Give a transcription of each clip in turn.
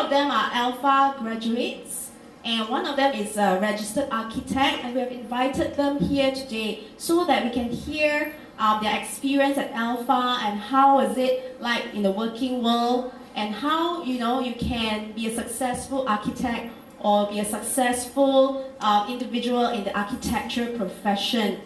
of them are Alpha graduates, and one of them is a registered architect, and we have invited them here today so that we can hear their experience at Alpha and how is it like in the working world, and how you can be a successful architect or be a successful individual in the architecture profession.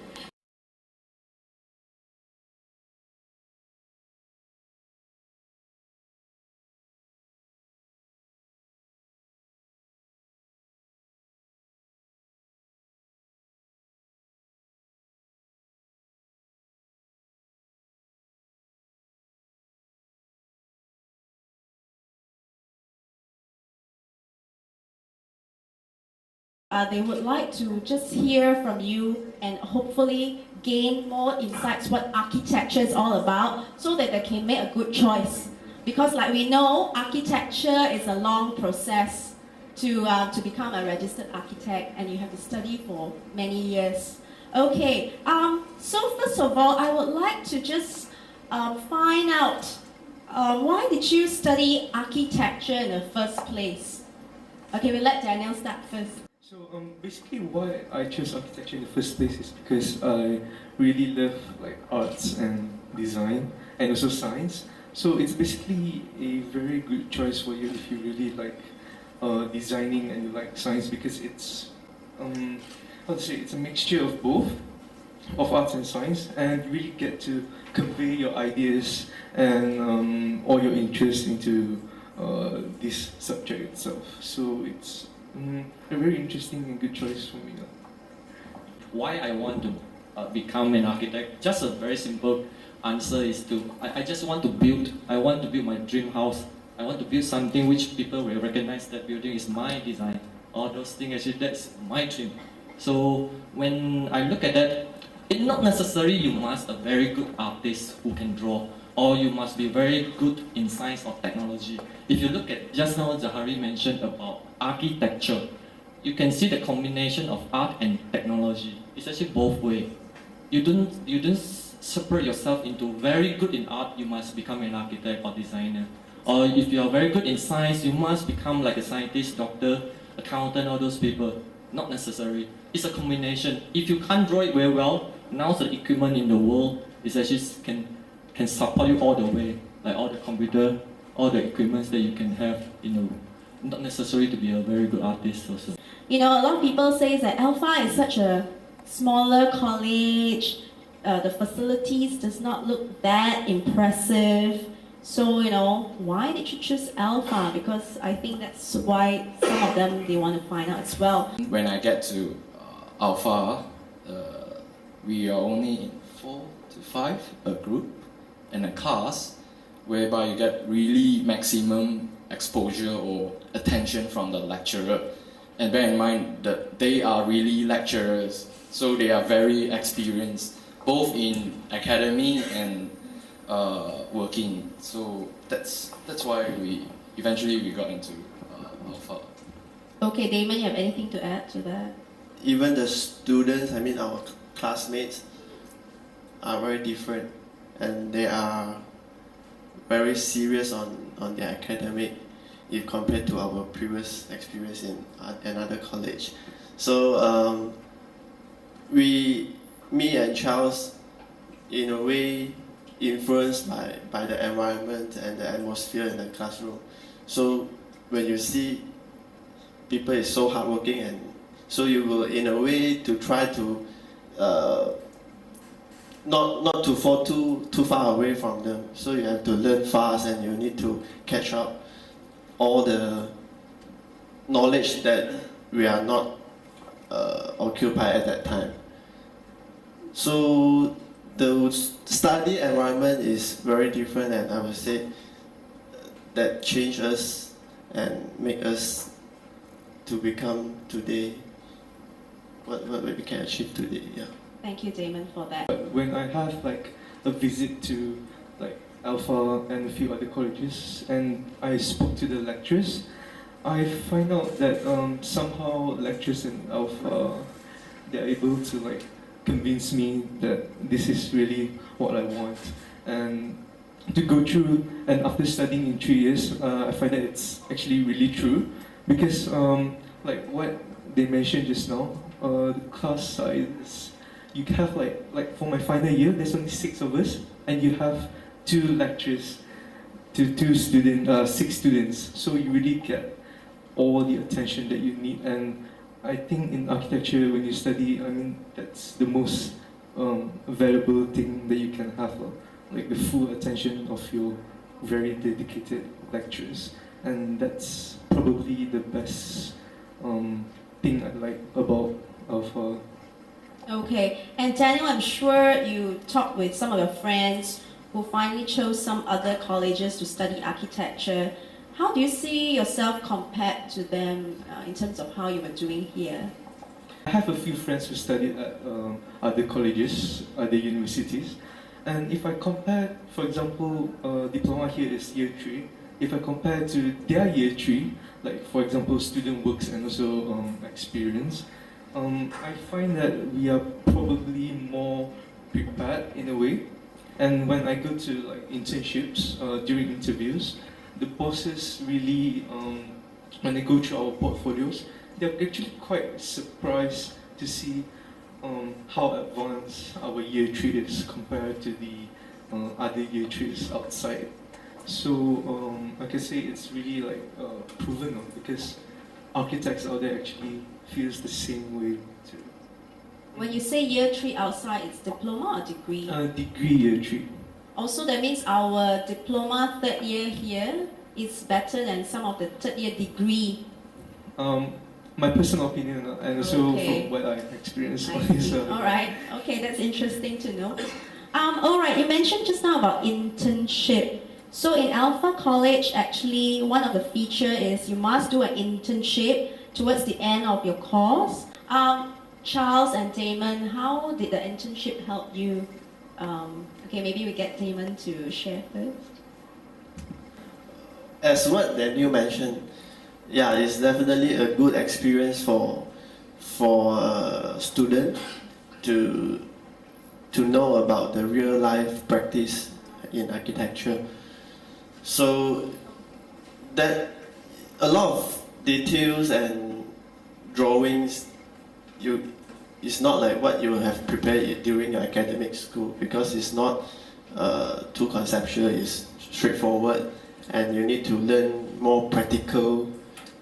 They would like to just hear from you and hopefully gain more insights what architecture is all about so that they can make a good choice. Because like we know, architecture is a long process to become a registered architect, and you have to study for many years. Okay, so first of all, I would like to just find out why did you study architecture in the first place? Okay, we'll let Daniel start first. So basically why I chose architecture in the first place is because I really love like arts and design and also science. So it's basically a very good choice for you if you really like designing and you like science, because it's it's a mixture of both, of arts and science, and you really get to convey your ideas and all your interest into this subject itself. So it's a very interesting and good choice for me. Why I want to become an architect? Just a very simple answer is I just want to build. I want to build my dream house. I want to build something which people will recognize that building is my design. All those things, actually, that's my dream. So when I look at that, it's not necessarily you must a very good artist who can draw, or you must be very good in science or technology. If you look at just now, Zahari mentioned about architecture, you can see the combination of art and technology. It's actually both ways. You don't separate yourself into very good in art, you must become an architect or designer. Or if you are very good in science, you must become like a scientist, doctor, accountant, all those people. Not necessary. It's a combination. If you can't draw it very well, now the equipment in the world is actually can support you all the way, like all the computer, all the equipments that you can have, not necessary to be a very good artist also. A lot of people say that Alpha is such a smaller college, the facilities does not look that impressive. So, why did you choose Alpha? Because I think that's why some of them, they want to find out as well. When I get to Alpha, we are only 4 to 5 a group in a class, whereby you get really maximum exposure or attention from the lecturer. And bear in mind that they are really lecturers, so they are very experienced, both in academy and working. So that's why we eventually got into Alpha. Okay, Damon, you have anything to add to that? Even the students, our classmates, are very different, and they are very serious on their academic if compared to our previous experience in another college. So me and Charles, in a way, influenced by the environment and the atmosphere in the classroom. So when you see people is so hardworking, and so you will, in a way, to try to not to fall too far away from them. So you have to learn fast, and you need to catch up all the knowledge that we are not occupied at that time. So the study environment is very different, and I would say that changed us and make us to become today what we can achieve today. Yeah. Thank you, Damon, for that. When I have like a visit to like Alpha and a few other colleges, and I spoke to the lecturers, I find out that somehow lecturers in Alpha, they're able to convince me that this is really what I want, and to go through, and after studying in 3 years, I find that it's actually really true, because like what they mentioned just now, the class size, you have like for my final year, there's only 6 of us, and you have 2 lectures to 6 students, so you really get all the attention that you need. And I think in architecture, when you study, I mean, that's the most valuable thing that you can have, like the full attention of your very dedicated lecturers, and that's probably the best thing I like about Alpha. Okay, and Daniel, I'm sure you talked with some of your friends who finally chose some other colleges to study architecture. How do you see yourself compared to them in terms of how you were doing here? I have a few friends who studied at other colleges, other universities, and if I compare, for example, diploma here is year 3. If I compare to their year 3, like for example, student works and also experience, I find that we are probably more prepared in a way. And when I go to like internships during interviews, the bosses really, when they go through our portfolios, they're actually quite surprised to see how advanced our year 3 is compared to the other year 3s outside. So I can say it's really like proven, because architects out there actually feels the same way too. When you say year 3 outside, it's diploma or degree? Degree year 3. Also, that means our diploma 3rd year here is better than some of the 3rd year degree. My personal opinion, and also Okay. from what I've experienced. I see. All right. Okay, that's interesting to know. All right. You mentioned just now about internship. So in Alpha College, actually, one of the features is you must do an internship towards the end of your course. Charles and Damon, how did the internship help you? Okay, maybe we get Damon to share first. As what Daniel mentioned, yeah, it's definitely a good experience for a student to know about the real life practice in architecture. So that a lot of details and drawings, it's not like what you have prepared during your academic school, because it's not too conceptual, it's straightforward, and you need to learn more practical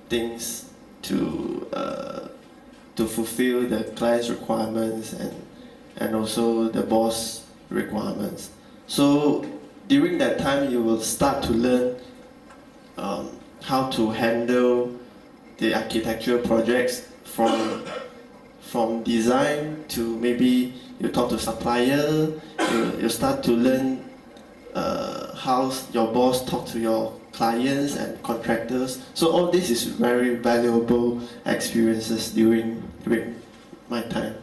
things to fulfill the client's requirements and also the boss requirements. So during that time, you will start to learn how to handle the architectural projects from design to maybe you talk to supplier, you start to learn how your boss talk to your clients and contractors. So all this is very valuable experiences during my time.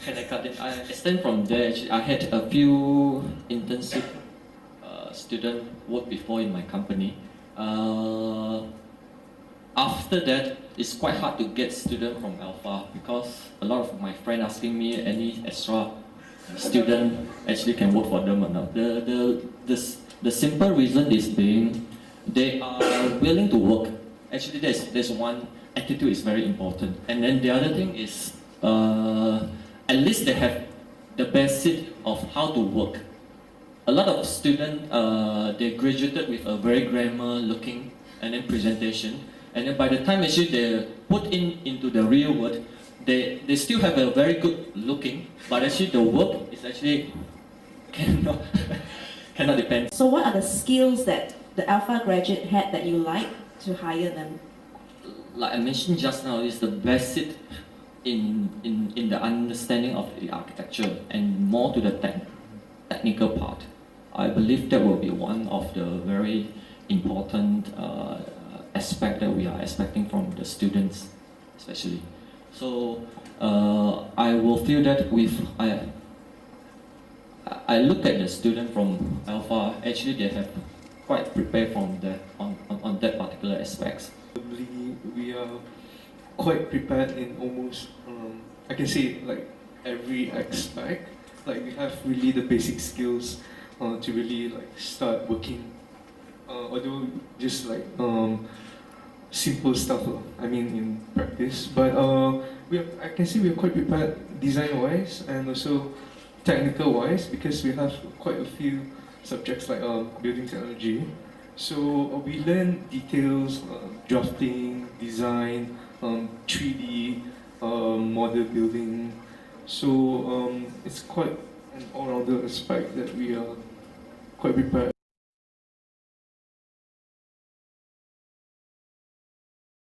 Can I cut it? I extend from there. Actually, I had a few internship student work before in my company. After that, it's quite hard to get student from Alpha, because a lot of my friends asking me any extra student actually can work for them or not. The simple reason is being they are willing to work. Actually, there's one attitude is very important, and then the other thing is at least they have the basic of how to work. A lot of students they graduated with a very grammar looking and then presentation, and then by the time actually they put into the real world, they still have a very good looking, but actually the work is actually cannot depend. So what are the skills that the Alpha graduate had that you like to hire them? Like I mentioned just now, is the basic in the understanding of the architecture and more to the technical part. I believe that will be one of the very important aspect that we are expecting from the students, especially. So I will feel that I look at the student from Alpha, actually they have quite prepared from that on that particular aspects. We are quite prepared in almost, I can say like every aspect. Like we have really the basic skills to really like start working. Although just like simple stuff, I mean in practice. But I can see we are quite prepared design-wise and also technical-wise because we have quite a few subjects like building technology. So we learn details, drafting, design, 3D, model building. So it's quite an all-rounder aspect that we are quite prepared.